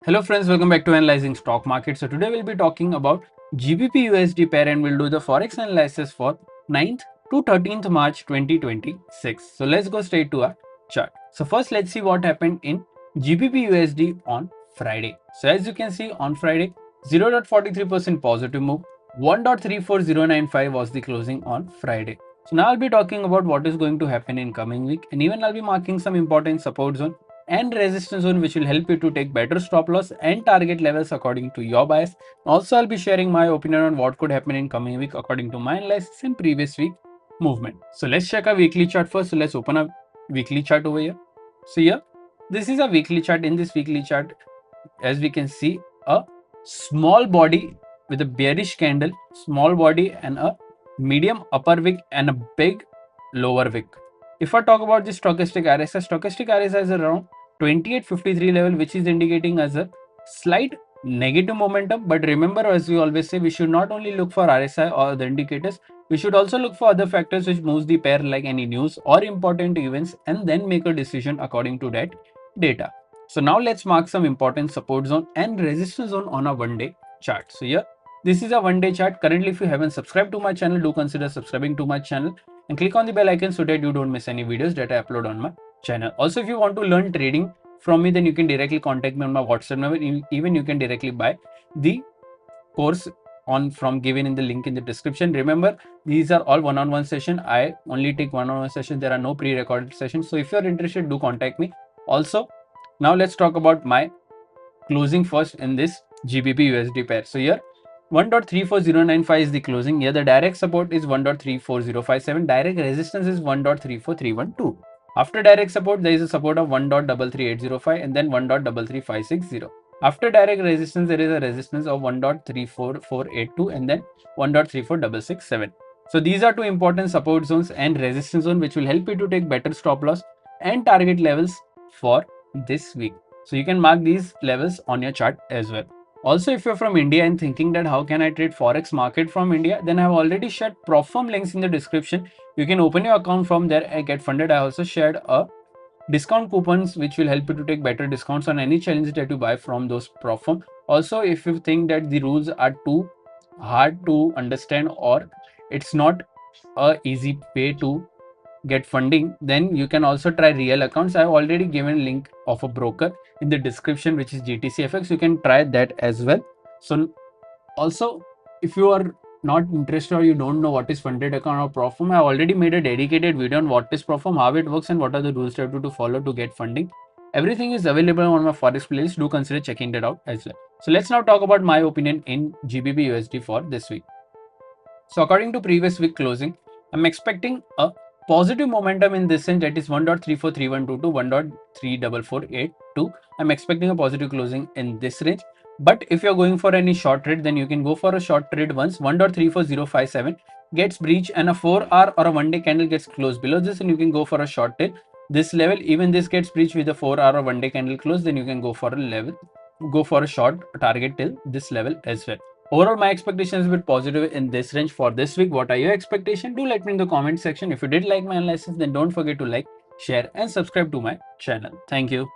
Hello friends, welcome back to Analyzing Stock Market. So today we'll be talking about GBP USD pair and we'll do the Forex analysis for 9th to 13th March 2026. So let's go straight to our chart. So first let's see what happened in GBP USD on Friday. So as you can see on Friday, 0.43% positive move, 1.34095 was the closing on Friday. So now I'll be talking about what is going to happen in coming week and even I'll be marking some important support zone and resistance zone which will help you to take better stop loss and target levels according to your bias. Also, I'll be sharing my opinion on what could happen in coming week according to my analysis and previous week movement. So let's check our weekly chart first. So let's open a weekly chart over here. So here, this is a weekly chart. In this weekly chart, as we can see, a small body with a bearish candle, small body and a medium upper wick and a big lower wick. If I talk about the stochastic RSI is around 2853 level, which is indicating as a slight negative momentum. But remember, as we always say, we should not only look for RSI or the indicators, we should also look for other factors which moves the pair like any news or important events and then make a decision according to that data. So now let's mark some important support zone and resistance zone on a one-day chart. So here, this is a one-day chart. Currently, if you haven't subscribed to my channel, do consider subscribing to my channel and click on the bell icon so that you don't miss any videos that I upload on my channel. Also, if you want to learn trading from me, then you can directly contact me on my WhatsApp number. Even you can directly buy the course from given in the link in the description. Remember, these are all one-on-one session. I only take one-on-one sessions. There are no pre-recorded sessions. So if you're interested, do contact me. Also, now let's talk about my closing first in this GBP USD pair. So here 1.34095 is the closing. Here the direct support is 1.34057. Direct resistance is 1.34312. After direct support, there is a support of 1.33805 and then 1.33560. After direct resistance, there is a resistance of 1.34482 and then 1.34667. So these are two important support zones and resistance zone which will help you to take better stop loss and target levels for this week. So you can mark these levels on your chart as well. Also, if you're from India and thinking that how can I trade Forex market from India, then I've already shared prop firm links in the description. You can open your account from there and get funded. I also shared a discount coupons which will help you to take better discounts on any challenge that you buy from those prop firm. Also, if you think that the rules are too hard to understand or it's not a easy way to get funding, then you can also try real accounts. I've already given link of a broker in the description which is GTCFX. You can try that as well. So also, if you are not interested or you don't know what is funded account or prop firm, I already made a dedicated video on what is prop firm, how it works and what are the rules you have to follow to get funding. Everything is available on my Forex playlist. Do consider checking that out as well. So let's now talk about my opinion in GBP USD for this week. So according to previous week closing, I'm expecting a positive momentum in this range, that is 1.34312 to 1.34482. I'm expecting a positive closing in this range. But if you're going for any short trade, then you can go for a short trade once 1.34057 gets breached and a 4-hour or a one-day candle gets closed below this, and you can go for a short till this level. Even this gets breached with a 4-hour or one-day candle close, then you can go for a short target till this level as well. Overall, my expectations were positive in this range for this week. What are your expectations? Do let me in the comment section. If you did like my analysis, then don't forget to like, share and subscribe to my channel. Thank you.